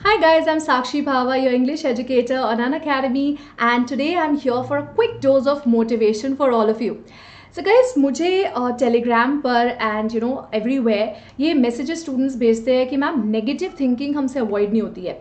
Hi guys, I'm Sakshi Bhava, your English educator on Unacademy, and today I'm here for a quick dose of motivation for all of you. So guys, मुझे Telegram पर and everywhere ये messages students भेजते हैं कि ma'am negative thinking हमसे avoid नहीं होती है।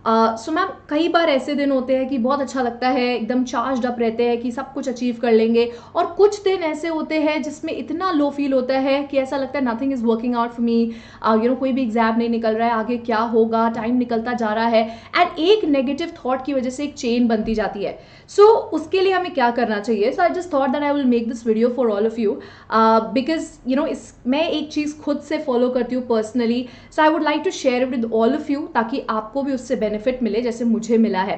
सो मैम कई बार ऐसे दिन होते हैं कि बहुत अच्छा लगता है, एकदम चार्ज अप रहते हैं कि सब कुछ अचीव कर लेंगे, और कुछ दिन ऐसे होते हैं जिसमें इतना लो फील होता है कि ऐसा लगता है nothing is working out for me, कोई भी एग्जाम नहीं निकल रहा है, आगे क्या होगा, टाइम निकलता जा रहा है, एंड एक नेगेटिव थॉट की वजह से एक चेन बनती जाती है। सो उसके लिए हमें क्या करना चाहिए? So I just thought that I will make this video for all of you because मैं एक चीज़ खुद से फॉलो करती हूँ personally, so I would like to share with all of you ताकि आपको भी उससे बेनिफिट मिले जैसे मुझे मिला है।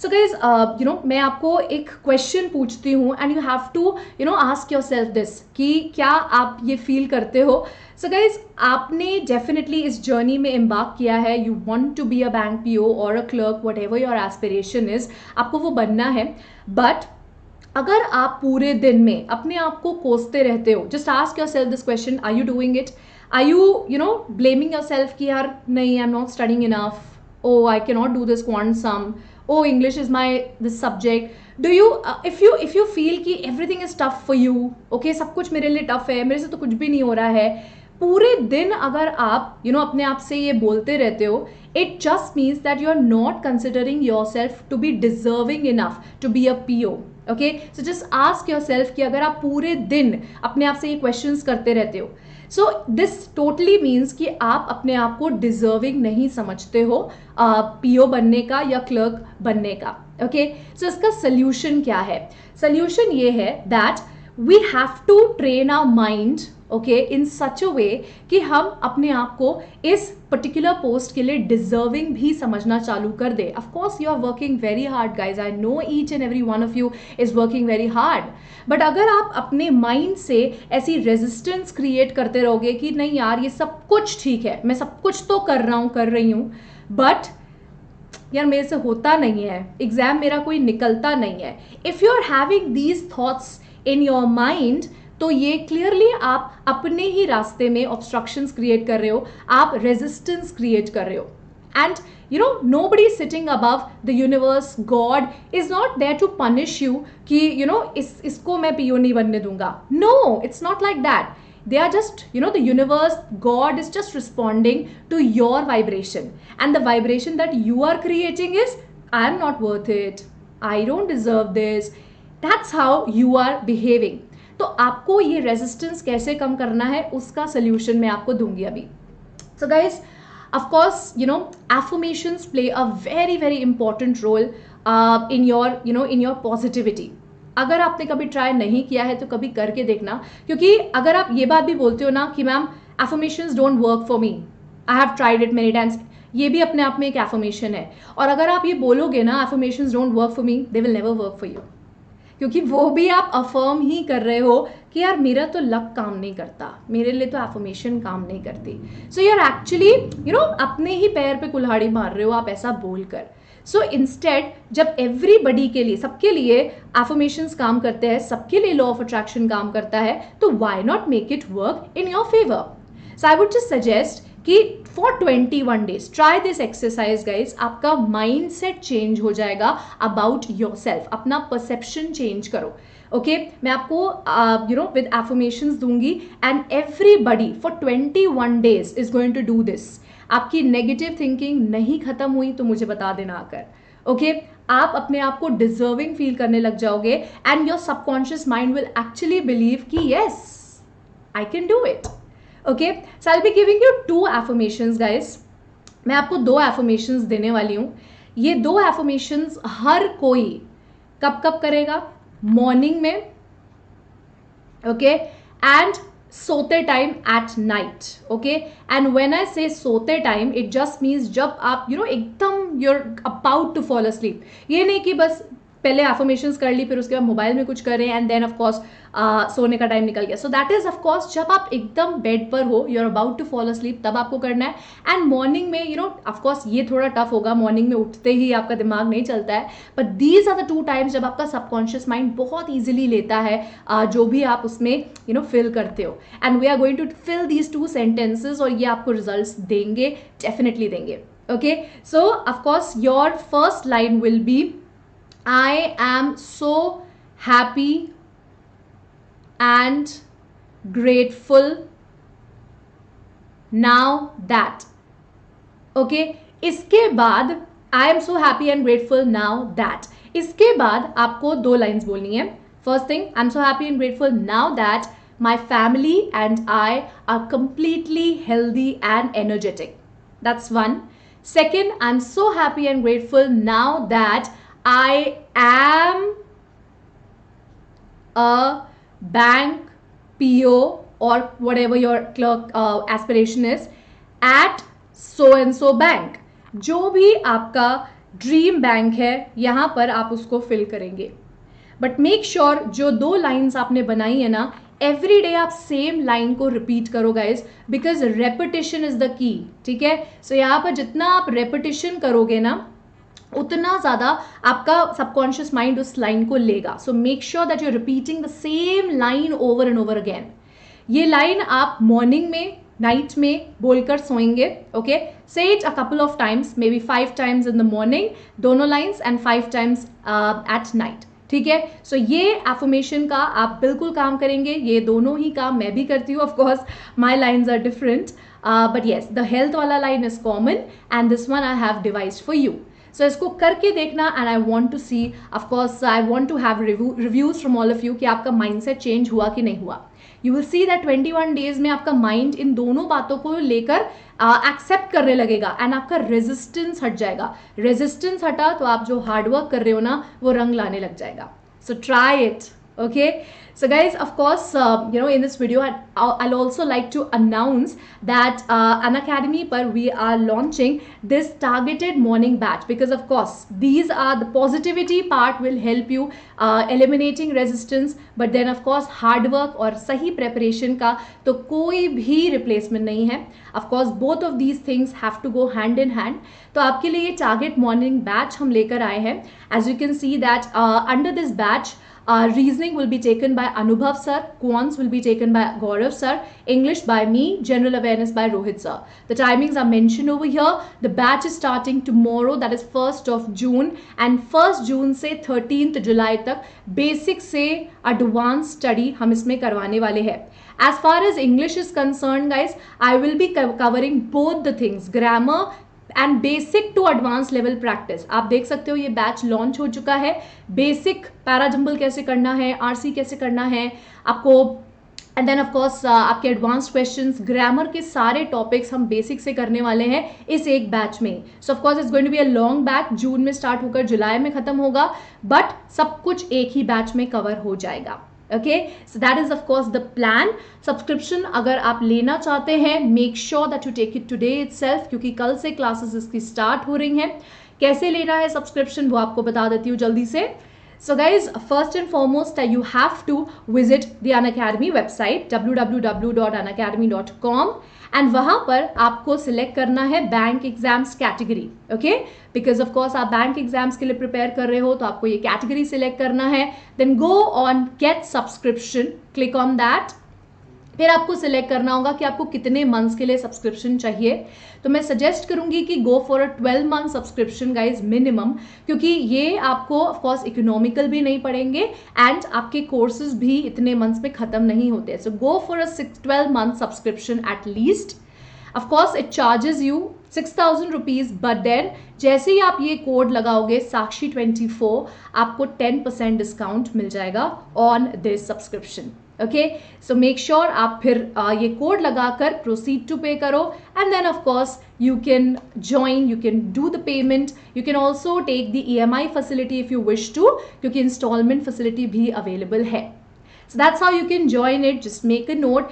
सो गाइज मैं आपको एक क्वेश्चन पूछती हूँ and you have to ask yourself this कि क्या आप ये फील करते हो? सो गाइज आपने डेफिनेटली इस जर्नी में एम्बार्क किया है, you want to be a bank PO और a clerk, whatever your aspiration is, आपको वो बनना है। बट अगर आप पूरे दिन में अपने आप को कोसते रहते हो, just ask yourself this question, are you doing it? Are you blaming yourself कि यार नहीं, I am not studying enough, oh I cannot do this quant sum, oh English is my this subject? Do you if you feel कि everything is tough for you, okay, सब कुछ मेरे लिए tough है, मेरे से तो कुछ भी नहीं हो रहा है, पूरे दिन अगर आप अपने आप से ये बोलते रहते हो, it just means that you are not considering yourself to be deserving enough to be a PO. okay, so just ask yourself कि अगर आप पूरे दिन अपने आप से ये questions करते रहते हो, सो दिस टोटली मीन्स कि आप अपने आप को डिजर्विंग नहीं समझते हो पीओ बनने का या क्लर्क बनने का। ओके, सो इसका सोल्यूशन क्या है? सोल्यूशन ये है that we have to train our mind okay in such a way कि हम अपने आप को इस पर्टिकुलर पोस्ट के लिए डिजर्विंग भी समझना चालू कर दे। Of course you are working very hard guys, I know each and every one of you is working very hard, but अगर आप अपने माइंड से ऐसी रेजिस्टेंस क्रिएट करते रहोगे कि नहीं यार ये सब कुछ ठीक है, मैं सब कुछ तो कर रहा हूँ, कर रही हूँ, बट यार मेरे से होता नहीं है, एग्जाम मेरा कोई निकलता नहीं है, if you are having these thoughts in your mind, तो ये क्लियरली आप अपने ही रास्ते में ऑब्स्ट्रक्शंस क्रिएट कर रहे हो, आप रेजिस्टेंस क्रिएट कर रहे हो। And nobody is sitting above the universe, God is not there to punish you कि इसको मैं पीओ नहीं बनने दूंगा। No, it's not like that. They are just, the universe, God is just responding to your vibration, and the vibration that you are creating is I am not worth it, I don't deserve this. That's how you are behaving. तो आपको ये resistance कैसे कम करना है उसका solution मैं आपको दूंगी अभी। So guys, of course affirmations play a very very important role in your positivity. अगर आपने कभी ट्राई नहीं किया है तो कभी करके देखना, क्योंकि अगर आप ये बात भी बोलते हो ना कि ma'am affirmations don't work for me, I have tried it many times, ये भी अपने आप में एक affirmation है। और अगर आप ये बोलोगे ना affirmations don't work for me, they will never work for you, क्योंकि वो भी आप अफर्म ही कर रहे हो कि यार मेरा तो लक काम नहीं करता, मेरे लिए तो एफर्मेशन काम नहीं करती। सो यू आर एक्चुअली अपने ही पैर पे कुल्हाड़ी मार रहे हो आप ऐसा बोलकर। सो इंस्टेड जब एवरीबडी के लिए, सबके लिए एफर्मेशंस काम करते हैं, सबके लिए लॉ ऑफ अट्रैक्शन काम करता है, तो why not make it work in your favour? So I would just suggest कि for 21 days try this exercise guys, आपका माइंड सेट चेंज हो जाएगा अबाउट योर सेल्फ, अपना परसेप्शन चेंज करो। ओके, मैं आपको विद एफर्मेशंस दूंगी and everybody for 21 days is going to do this. आपकी नेगेटिव थिंकिंग नहीं खत्म हुई तो मुझे बता देना आकर। ओके, आप अपने आप को डिजर्विंग फील करने लग जाओगे and your subconscious mind will actually believe कि yes I can do it. Okay, so I will be giving you 2 affirmations guys. मैं आपको 2 affirmations देने वाली हूँ। ये 2 affirmations हर कोई कब कब करेगा? मॉर्निंग में, ओके, एंड सोते time at night. Okay, and when I say सोते टाइम इट जस्ट मीन्स जब आप एकदम you're about to fall asleep, ये नहीं कि बस पहले एफर्मेशंस कर ली फिर उसके बाद मोबाइल में कुछ करें एंड देन ऑफकोर्स सोने का टाइम निकल गया। सो दैट इज ऑफकोर्स जब आप एकदम बेड पर हो, you are about to fall asleep, तब आपको करना है। एंड मॉर्निंग में ऑफकोर्स ये थोड़ा टफ होगा, मॉर्निंग में उठते ही आपका दिमाग नहीं चलता है, but these are the 2 times जब आपका सबकॉन्शियस माइंड बहुत ईजिली लेता है जो भी आप उसमें फिल करते हो। And we are going to fill these 2 sentences और ये आपको रिजल्ट्स देंगे, डेफिनेटली देंगे। Okay, so of course your first line will be, I am so happy and grateful now that. Okay इसके बाद आई am so happy and grateful now that, इसके बाद आपको दो लाइन्स बोलनी है. First thing, I am so happy and grateful now that my family and I R completely healthy and energetic. That's one. Second, I'm so happy and grateful now that I am a bank PO or whatever your clerk aspiration is at so and so bank. जो भी आपका dream bank है यहाँ पर आप उसको fill करेंगे. But make sure जो दो लाइन्स आपने बनाई है ना, एवरी डे आप सेम लाइन को रिपीट करो guys, because repetition is the key. ठीक है, सो यहाँ पर जितना आप रेपिटेशन करोगे ना उतना ज़्यादा आपका सबकॉन्शियस माइंड उस लाइन को लेगा. So make sure that you are repeating the same line over and over again. ये लाइन आप मॉर्निंग में, नाइट में बोलकर सोएंगे. Okay, say it a couple of times, maybe 5 times in the morning दोनों lines and 5 times at night. ठीक है, सो ये एफर्मेशन का आप बिल्कुल काम करेंगे. ये दोनों ही काम मैं भी करती हूँ. Of course my lines are different, but yes the health वाला line is common and this one I have devised for you. So इसको करके देखना and I want to see, of course I want to have reviews from all of you कि आपका mindset change हुआ कि नहीं हुआ. You will see that 21 days में आपका माइंड इन दोनों बातों को लेकर एक्सेप्ट करने लगेगा एंड आपका रेजिस्टेंस हट जाएगा. रेजिस्टेंस हटा तो आप जो हार्डवर्क कर रहे हो ना वो रंग लाने लग जाएगा. So try it. Okay, so guys, of course, in this video I'll also like to announce that Unacademy par we are launching this targeted morning batch, because of course these are the positivity part will help you eliminating resistance, but then of course hard work और सही preparation का तो कोई भी replacement नहीं है. of course both of these things have to go hand in hand. तो आपके लिए ये target morning batch हम लेकर आए हैं. as you can see that under this batch reasoning will be taken by Anubhav sir, quants will be taken by Gaurav sir, English by me, general awareness by Rohit sir. The timings are mentioned over here. The batch is starting tomorrow, that is 1st of June, and 1st June से 13th July तक basic से advanced study हम इसमें करवाने वाले हैं. As far as English is concerned guys, I will be covering both the things, grammar and basic to advance level practice. आप देख सकते हो ये बैच लॉन्च हो चुका है. बेसिक पैराजम्बल कैसे करना है, आरसी कैसे करना है आपको, एंड देन ऑफ कोर्स आपके एडवांस क्वेश्चंस, ग्रामर के सारे टॉपिक्स हम बेसिक से करने वाले हैं इस एक बैच में. So of course it's going to be a long batch. जून में स्टार्ट होकर जुलाई में खत्म होगा, बट सब कुछ एक ही बैच में कवर हो जाएगा. Okay, so that is of course the plan. Subscription अगर आप लेना चाहते हैं, make sure that you take it today itself, क्योंकि कल से classes इसकी start हो रही हैं. कैसे लेना है subscription वो आपको बता देती हूँ जल्दी से. So guys, first and foremost you have to visit the Unacademy website www.unacademy.com and वहाँ पर आपको select करना है bank exams category. Okay, because of course आप बैंक एग्जाम्स के लिए प्रिपेयर कर रहे हो तो आपको ये कैटेगरी सिलेक्ट करना है. Then go on get subscription, click on that. फिर आपको सिलेक्ट करना होगा कि आपको कितने मंथ्स के लिए सब्सक्रिप्शन चाहिए. तो मैं सजेस्ट करूंगी कि गो for a 12 month subscription guys minimum, क्योंकि ये आपको ऑफकोर्स इकोनॉमिकल भी नहीं पड़ेंगे एंड आपके कोर्सेज भी इतने मंथ्स में खत्म नहीं होते. So go for a 12 month subscription at least. Of course it charges you 6,000 rupees, but then जैसे ही आप ये कोड लगाओगे sakshi24 आपको 10% डिस्काउंट मिल जाएगा on this subscription. Okay, so make sure आप फिर ये कोड लगाकर प्रोसीड टू पे करो and then of course you can join, you can do the payment, you can also take the EMI facility if you wish to, क्योंकि installment facility भी available है. So that's how you can join it. Just make a note.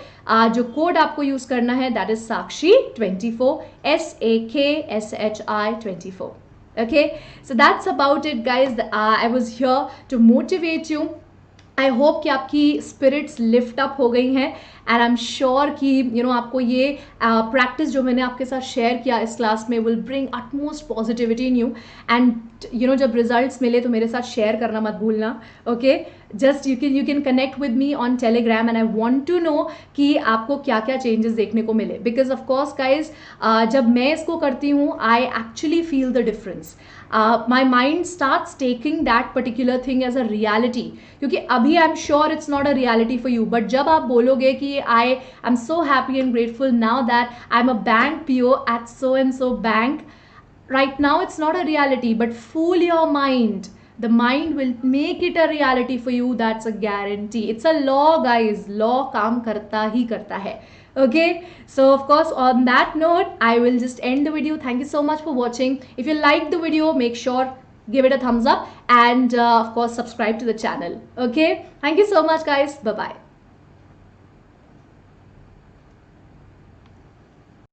जो code आपको use करना है that is Sakshi24, SAKSHI24. Okay, so that's about it guys. I was here to motivate you. I hope कि आपकी spirits lift up हो गई हैं and I am sure कि आपको ये प्रैक्टिस जो मैंने आपके साथ शेयर किया इस क्लास में will bring utmost positivity in you. And जब रिजल्ट्स मिले तो मेरे साथ शेयर करना मत भूलना, okay. Just you can connect with me on Telegram and I want to know कि आपको क्या क्या चेंजेस देखने को मिले, बिकॉज ऑफ कोर्स गाइज जब मैं इसको करती हूँ I actually feel the difference. My mind starts taking that particular thing as a reality, क्योंकि अभी I am sure it's not a reality for you, but जब आप बोलोगे कि I am so happy and grateful now that I am a bank PO at so and so bank, right now it's not a reality, but fool your mind, the mind will make it a reality for you, that's a guarantee. It's a law guys, law काम करता ही करता है, okay? So of course on that note I will just end the video. Thank you so much for watching. If you like the video, make sure give it a thumbs up and of course subscribe to the channel, okay? Thank you so much guys, bye bye.